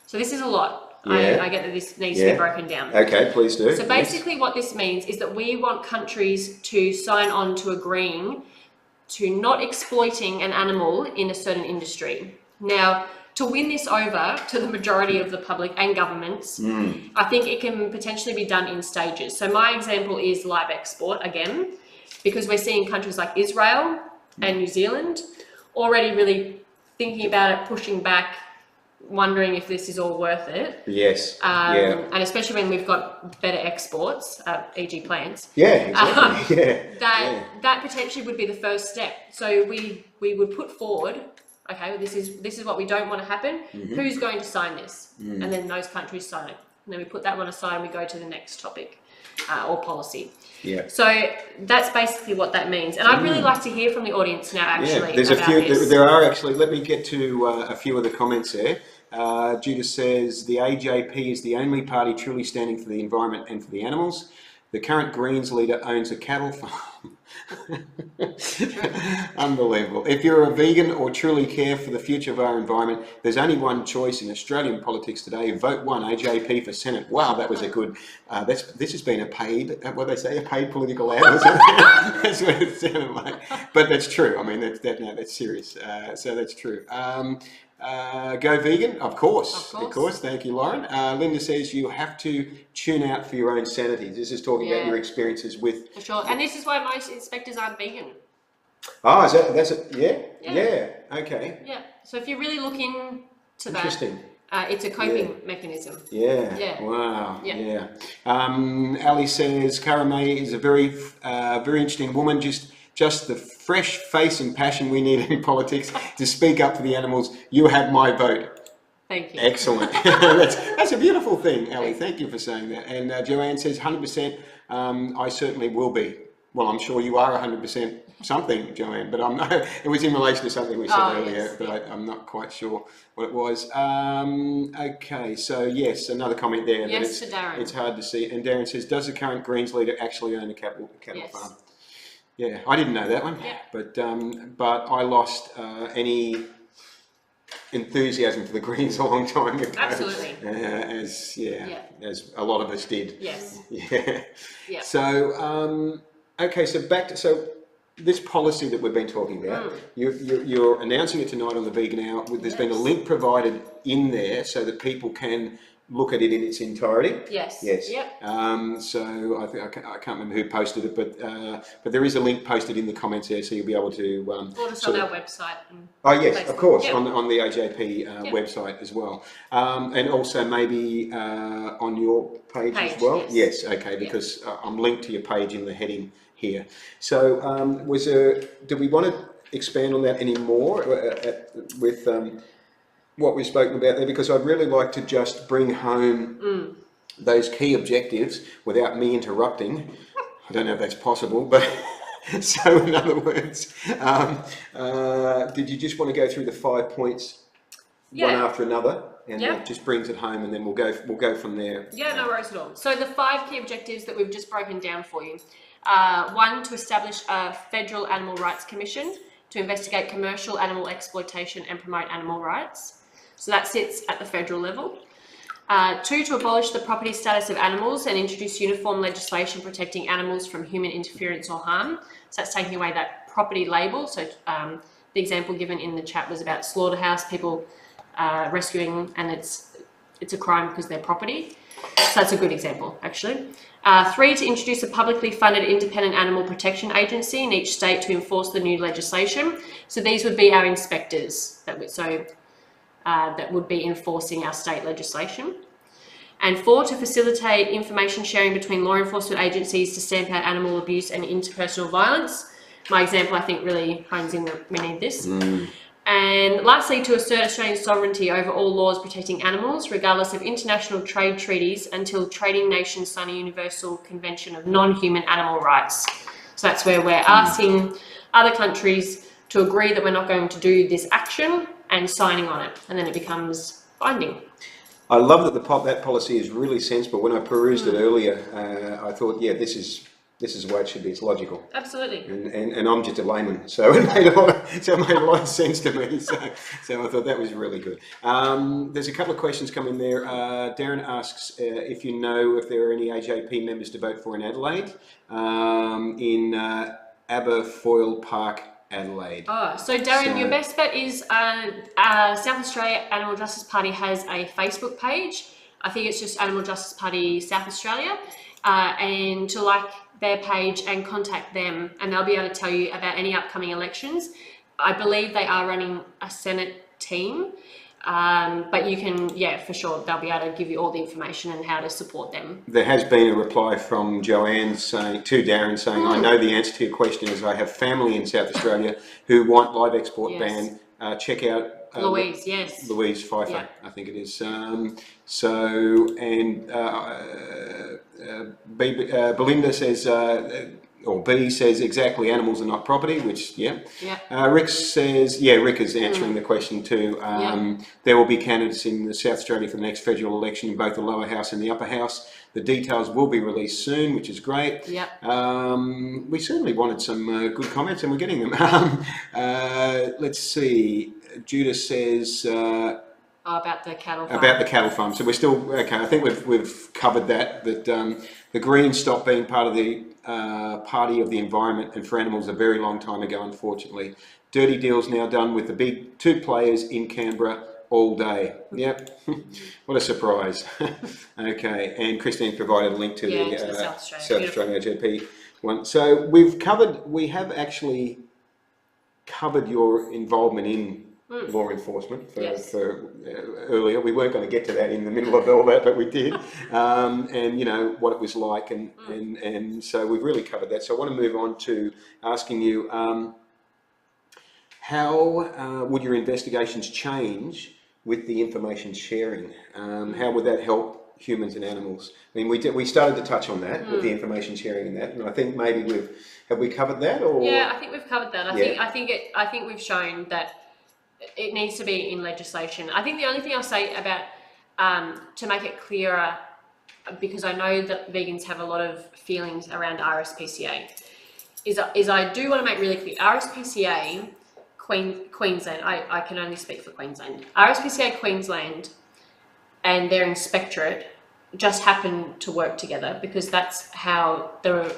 So this is a lot. I get that this needs to be broken down. Okay, please do. So basically what this means is that we want countries to sign on to agreeing to not exploiting an animal in a certain industry. Now, to win this over to the majority of the public and governments, I think it can potentially be done in stages. So my example is live export again, because we're seeing countries like Israel and New Zealand already really thinking about it, pushing back, wondering if this is all worth it. Yes. And especially when we've got better exports, e.g. plants. Yeah, exactly. That potentially would be the first step. So we would put forward, okay, well, this is what we don't want to happen. Who's going to sign this? And then those countries sign it. And then we put that one aside and we go to the next topic or policy. Yeah. So that's basically what that means. And I'd really like to hear from the audience now, actually. There's a few. There are actually. Let me get to a few of the comments there. Judith says the AJP is the only party truly standing for the environment and for the animals. The current Greens leader owns a cattle farm. Unbelievable. If you're a vegan or truly care for the future of our environment, there's only one choice in Australian politics today. Vote 1 AJP for Senate. Wow, that was a good. This has been a paid. What they say, a paid political ad. That's what it sounded like. But that's true. I mean, that's serious. So that's true. Go vegan, of course. Thank you, Lauren. Linda says you have to tune out for your own sanity. This is talking about your experiences with. For sure, and this is why most inspectors aren't vegan. Oh, that's it? Yeah. Okay. Yeah. So if you really look into that, interesting. It's a coping mechanism. Yeah. Wow. Yeah. Ali says Cara May is a very, very interesting woman. Just the fresh face and passion we need in politics to speak up for the animals. You have my vote. Thank you. Excellent. That's a beautiful thing, Ali. Thank you for saying that. And Joanne says 100%. I certainly will be. Well, I'm sure you are 100% something, Joanne, but I'm not. It was in relation to something we said earlier, but I'm not quite sure what it was. Okay, so yes, another comment there. Yes, to Darren. It's hard to see. And Darren says, does the current Greens leader actually own a cattle farm? Yeah, I didn't know that one, but I lost any enthusiasm for the Greens a long time ago. Absolutely. As a lot of us did. Yes. Yeah. So okay, so this policy that we've been talking about, you're announcing it tonight on the Vegan Hour. There's been a link provided in there so that people can look at it in its entirety. Yes. Yes. Yep. So I think I can't remember who posted it, but there is a link posted in the comments there, so you'll be able to. Or just on our website. Oh yes, of course, Yep. on the AJP website as well, and also maybe on your page as well. Yes. Okay, because I'm linked to your page in the heading here. So did we want to expand on that any more with what we've spoken about there? Because I'd really like to just bring home those key objectives without me interrupting. I don't know if that's possible, but so in other words, did you just want to go through the 5 points one after another, and that just brings it home, and then we'll go from there? Yeah, no worries at all. So the 5 key objectives that we've just broken down for you: 1, to establish a federal animal rights commission to investigate commercial animal exploitation and promote animal rights. So that sits at the federal level. 2, to abolish the property status of animals and introduce uniform legislation protecting animals from human interference or harm. So that's taking away that property label. So the example given in the chat was about slaughterhouse, people rescuing, and it's a crime because they're property. So that's a good example, actually. 3, to introduce a publicly funded independent animal protection agency in each state to enforce the new legislation. So these would be our inspectors that would be enforcing our state legislation. And 4, to facilitate information sharing between law enforcement agencies to stamp out animal abuse and interpersonal violence. My example, I think, really hones in that we need this. And lastly, to assert Australian sovereignty over all laws protecting animals, regardless of international trade treaties, until trading nations sign a universal convention of non-human animal rights. So that's where we're asking other countries to agree that we're not going to do this action and signing on it, and then it becomes binding. I love that that policy is really sensible. When I perused it earlier, I thought, yeah, this is the way it should be. It's logical. Absolutely. And I'm just a layman, so it made a lot of sense to me. So I thought that was really good. There's a couple of questions coming there. Darren asks if you know if there are any AJP members to vote for in Adelaide, in Aberfoyle Park, Adelaide. Oh, so Darren, your best bet is South Australia Animal Justice Party has a Facebook page. I think it's just Animal Justice Party South Australia, and to like their page and contact them, and they'll be able to tell you about any upcoming elections. I believe they are running a Senate team, but you can, for sure, they'll be able to give you all the information and how to support them. There has been a reply from Joanne to Darren saying, I know the answer to your question is I have family in South Australia who want live export ban. Check out Louise, yes. Louise Pfeiffer, I think it is. Belinda says, or B says exactly, animals are not property, which, Rick says, Rick is answering the question too. There will be candidates in the South Australia for the next federal election in both the lower house and the upper house. The details will be released soon, which is great. We certainly wanted some good comments, and we're getting them. Let's see. Judah says about the cattle farm. About the cattle farm. So we're still okay. I think we've covered that. That the Greens stopped being part of the party of the environment and for animals a very long time ago. Unfortunately, dirty deals now done with the big 2 players in Canberra all day. Yep. What a surprise. Okay, and Christine provided a link to the South Australian AJP one. So we have actually covered your involvement in law enforcement for earlier. We weren't going to get to that in the middle of all that, but we did. And you know what it was like, and so we've really covered that. So I want to move on to asking you, how would your investigations change with the information sharing? How would that help humans and animals? I mean, we started to touch on that with the information sharing and that, and I think maybe have we covered that? Or I think we've covered that. I think we've shown that it needs to be in legislation. I think the only thing I'll say about to make it clearer, because I know that vegans have a lot of feelings around RSPCA, is I do want to make really clear, RSPCA Queensland, I can only speak for Queensland. RSPCA Queensland and their inspectorate just happen to work together because that's how the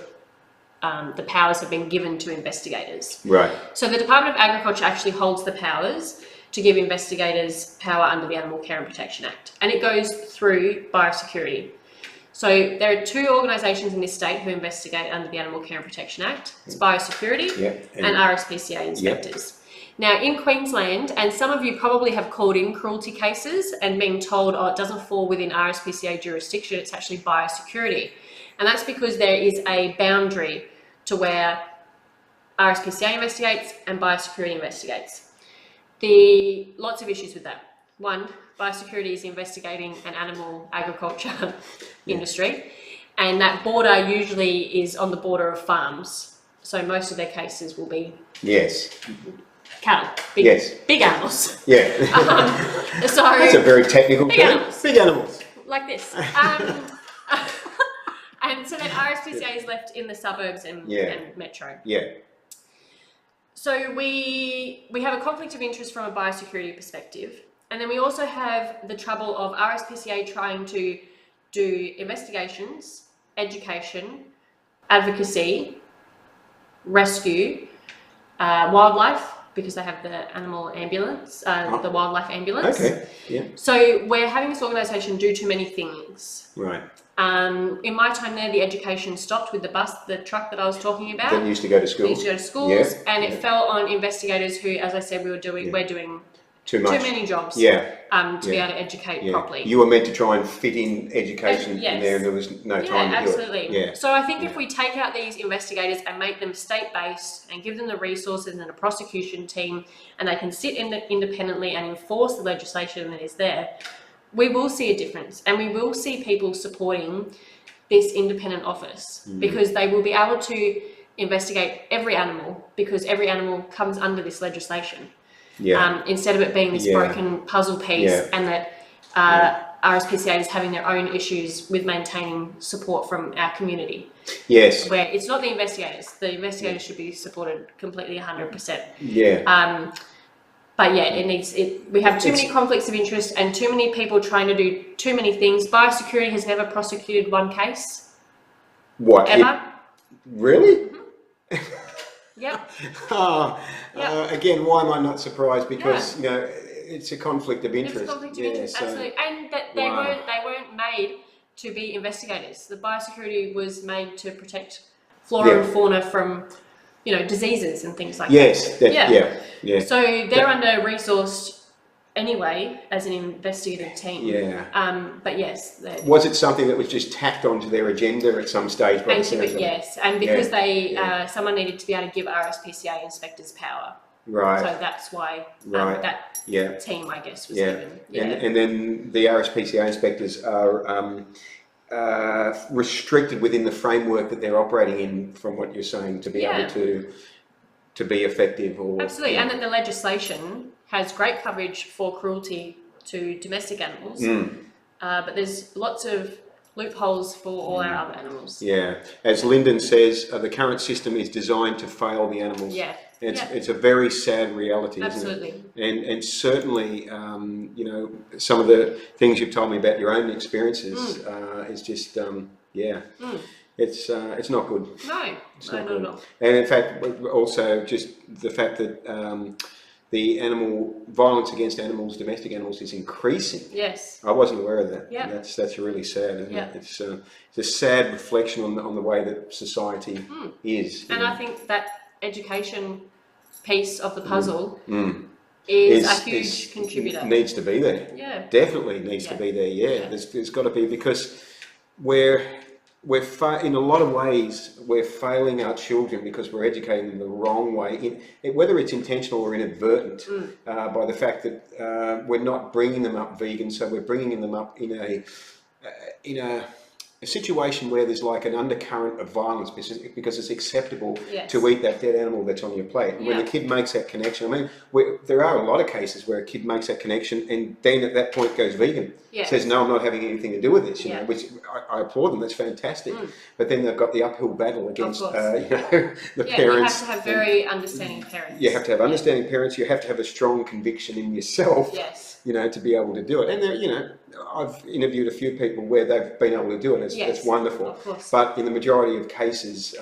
powers have been given to investigators. Right. So the Department of Agriculture actually holds the powers to give investigators power under the Animal Care and Protection Act. And it goes through biosecurity. So there are two organisations in this state who investigate under the Animal Care and Protection Act. It's biosecurity and RSPCA inspectors. Now in Queensland, and some of you probably have called in cruelty cases and been told, oh, it doesn't fall within RSPCA jurisdiction, it's actually biosecurity. And that's because there is a boundary to where RSPCA investigates and biosecurity investigates. Lots of issues with that. One, biosecurity is investigating an animal agriculture industry, and that border usually is on the border of farms. So most of their cases will be cattle, big animals. Yeah. So that's a very technical big term. animals. Big animals. Like this. And so then RSPCA is left in the suburbs and metro. Yeah. So we have a conflict of interest from a biosecurity perspective. And then we also have the trouble of RSPCA trying to do investigations, education, advocacy, rescue, wildlife, because they have the animal ambulance, the wildlife ambulance. Okay, yeah. So we're having this organisation do too many things. Right. In my time there, the education stopped with the truck that I was talking about. That used to go to school. They used to go to schools, and it fell on investigators who, as I said, we're doing too many jobs. To be able to educate properly. You were meant to try and fit in education in there, and there was no time to absolutely. do it. Yeah. So I think if we take out these investigators and make them state-based and give them the resources and a prosecution team, and they can sit independently and enforce the legislation that is there, we will see a difference, and we will see people supporting this independent office because they will be able to investigate every animal, because every animal comes under this legislation. Instead of it being this broken puzzle piece, and that RSPCA is having their own issues with maintaining support from our community. Yes. Where it's not the investigators. The investigators should be supported completely 100%. Yeah. But we have too many conflicts of interest and too many people trying to do too many things. Biosecurity has never prosecuted one case. What? Ever. Really? Yep. Again, why am I not surprised? Because you know, it's a conflict of interest. It's a conflict of interest, absolutely. And that they weren't made to be investigators. The biosecurity was made to protect flora and fauna from, diseases and things like that. Yes. So they're under-resourced anyway as an investigative team. But yes. Was it something that was just tacked onto their agenda at some stage? Yes, and because someone needed to be able to give RSPCA inspectors power. Right. So that's why that team, I guess, was given. And then the RSPCA inspectors are restricted within the framework that they're operating in, from what you're saying, to be able to be effective. Absolutely, and that the legislation has great coverage for cruelty to domestic animals, but there's lots of loopholes for all our other animals. Yeah, as Lyndon says, the current system is designed to fail the animals. It's a very sad reality, Absolutely. Isn't it? And certainly, some of the things you've told me about your own experiences is just, it's not good. No, it's not good. At all. And in fact, also just the fact that the animal violence against animals, domestic animals, is increasing. Yes. I wasn't aware of that. Yeah. That's really sad, isn't it? It's a sad reflection on the way that society is. And I think that education piece of the puzzle is a huge contributor. Needs to be there. Yeah. Definitely needs to be there. Yeah. There's got to be, because in a lot of ways, we're failing our children because we're educating them the wrong way, whether it's intentional or inadvertent, by the fact that we're not bringing them up vegan, so we're bringing them up in a situation where there's like an undercurrent of violence because it's acceptable to eat that dead animal that's on your plate. And when the kid makes that connection, I mean, there are a lot of cases where a kid makes that connection and then at that point goes vegan. Says, no, I'm not having anything to do with this, you know, which I applaud them, that's fantastic. But then they've got the uphill battle against, the parents. You have to have very understanding parents. You have to have understanding parents, you have to have a strong conviction in yourself, to be able to do it. And I've interviewed a few people where they've been able to do it. It's wonderful. Of course. But in the majority of cases,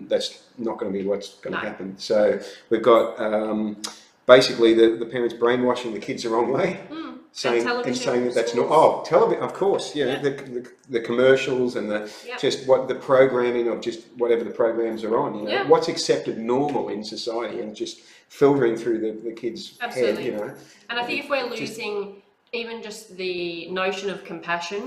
that's not going to be what's going to happen. So we've got basically the parents brainwashing the kids the wrong way. Saying that that's not television, of course, the commercials and the just what the programming of just whatever the programs are on, what's accepted normal in society, and just filtering through the kids' head, And I think if we're losing even just the notion of compassion,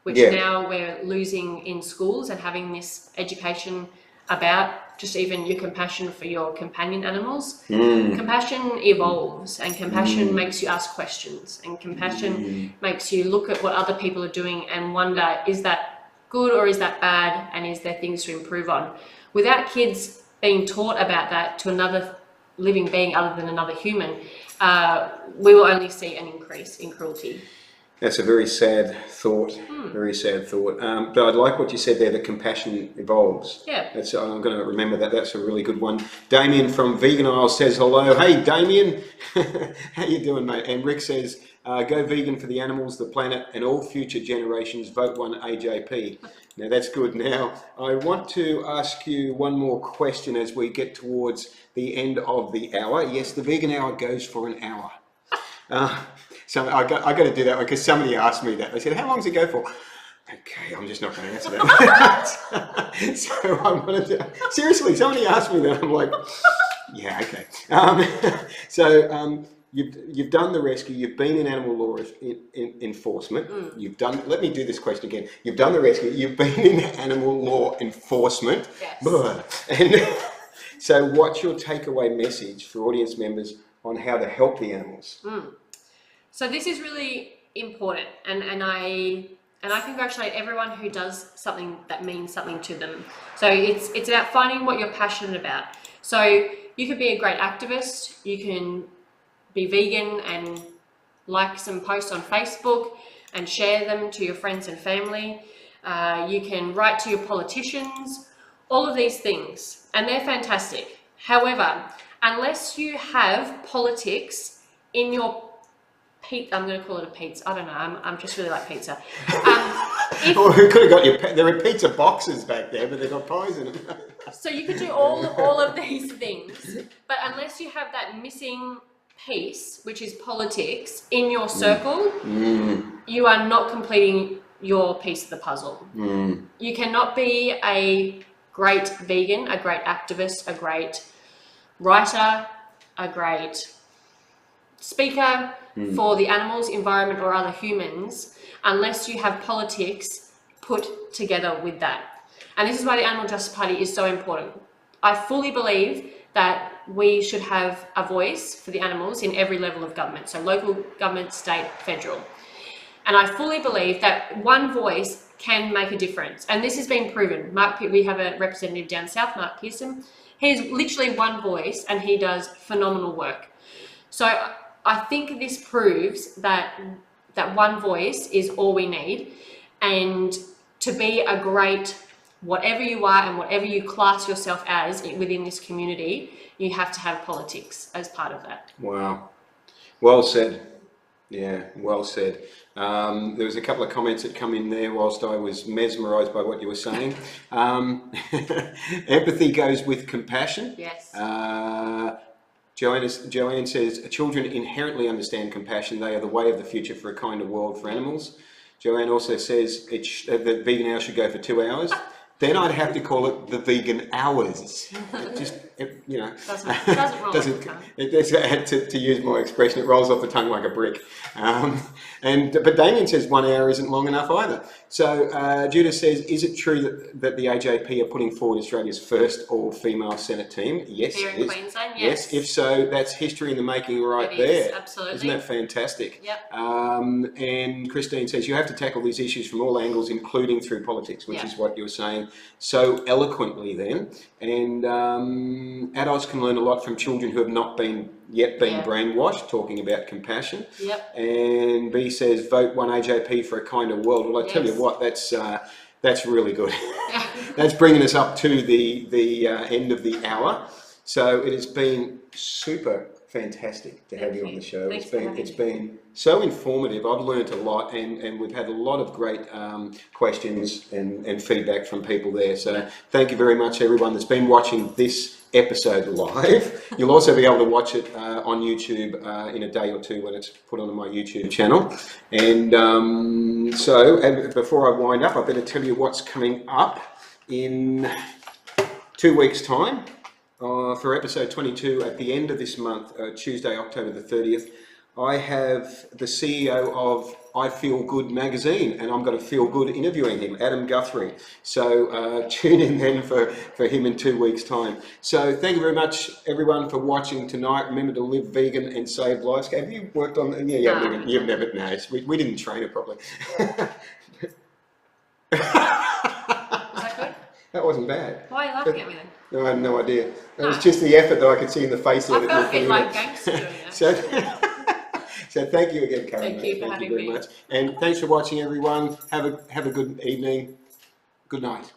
which now we're losing in schools, and having this education about just even your compassion for your companion animals. Compassion evolves, and compassion makes you ask questions, and compassion makes you look at what other people are doing and wonder, is that good or is that bad, and is there things to improve on? Without kids being taught about that to another living being other than another human, we will only see an increase in cruelty. That's a very sad thought, very sad thought. But I like what you said there, that compassion evolves. Yeah. I'm going to remember that. That's a really good one. Damien from Vegan Isle says hello. Hey, Damien. How you doing, mate? And Rick says, go vegan for the animals, the planet, and all future generations. Vote 1 AJP. Now, that's good. Now, I want to ask you one more question as we get towards the end of the hour. Yes, the vegan hour goes for an hour. So I got to do that one because somebody asked me that. They said, how long does it go for? Okay, I'm just not going to answer that. So I'm going to seriously, somebody asked me that. I'm like, yeah, okay. You've done the rescue. You've been in animal law enforcement. You've done. Let me do this question again. You've done the rescue. You've been in animal law enforcement. Yes. And so, what's your takeaway message for audience members on how to help the animals? So this is really important, and I congratulate everyone who does something that means something to them. So it's about finding what you're passionate about. So you could be a great activist, you can be vegan and like some posts on Facebook and share them to your friends and family. You can write to your politicians, all of these things, and they're fantastic. However, unless you have politics in your I'm going to call it a pizza. I don't know. I'm just really like pizza. Well, we could have got there were pizza boxes back there, but they've got pies in them. So you could do all of these things, but unless you have that missing piece, which is politics, in your circle, you are not completing your piece of the puzzle. You cannot be a great vegan, a great activist, a great writer, a great speaker for the animals, environment, or other humans, unless you have politics put together with that. And this is why the Animal Justice Party is so important. I fully believe that we should have a voice for the animals in every level of government, so local government, state, federal. And I fully believe that one voice can make a difference. And this has been proven. We have a representative down south, Mark Pearson. He's literally one voice, and he does phenomenal work. So I think this proves that one voice is all we need, and to be a great whatever you are and whatever you class yourself as within this community, you have to have politics as part of that. Wow. Well said. Yeah, well said. There was a couple of comments that come in there whilst I was mesmerised by what you were saying. Empathy goes with compassion. Yes. Joanne says, children inherently understand compassion. They are the way of the future for a kinder world for animals. Joanne also says that vegan hour should go for 2 hours. Then I'd have to call it the vegan hours. Doesn't roll off the tongue. To use my expression, it rolls off the tongue like a brick. But Damien says 1 hour isn't long enough either. So Judith says, is it true that the AJP are putting forward Australia's first all-female Senate team? Yes, here in Queensland, yes. If so, that's history in the making right there. Is, absolutely. Isn't that fantastic? Yep. And Christine says, you have to tackle these issues from all angles, including through politics, which is what you were saying so eloquently then. And adults can learn a lot from children who have not yet been brainwashed, talking about compassion. Yep. And B says, vote 1 AJP for a kinder world. Well, I tell you what, that's really good. That's bringing us up to the end of the hour. So it has been super fantastic to have you on the show. It's been so informative. I've learned a lot, and we've had a lot of great questions and feedback from people there. So thank you very much, everyone that's been watching this episode live. You'll also be able to watch it on YouTube in a day or two when it's put onto my YouTube channel. And and before I wind up, I better tell you what's coming up in 2 weeks' time. For episode 22 at the end of this month, Tuesday, October the 30th, I have the CEO of I Feel Good magazine, and I'm going to feel good interviewing him, Adam Guthrie. So tune in then for him in 2 weeks' time. So thank you very much, everyone, for watching tonight. Remember to live vegan and save lives. Have you worked on? Yeah, you've never. No, we didn't train it properly. Was that good? That wasn't bad. Why are you laughing at me then? No, I had no idea. It was just the effort that I could see in the face there. I felt a bit like gangster doing that. So thank you again, Karen. Thank you for having me. Much. And thanks for watching, everyone. Have a good evening. Good night.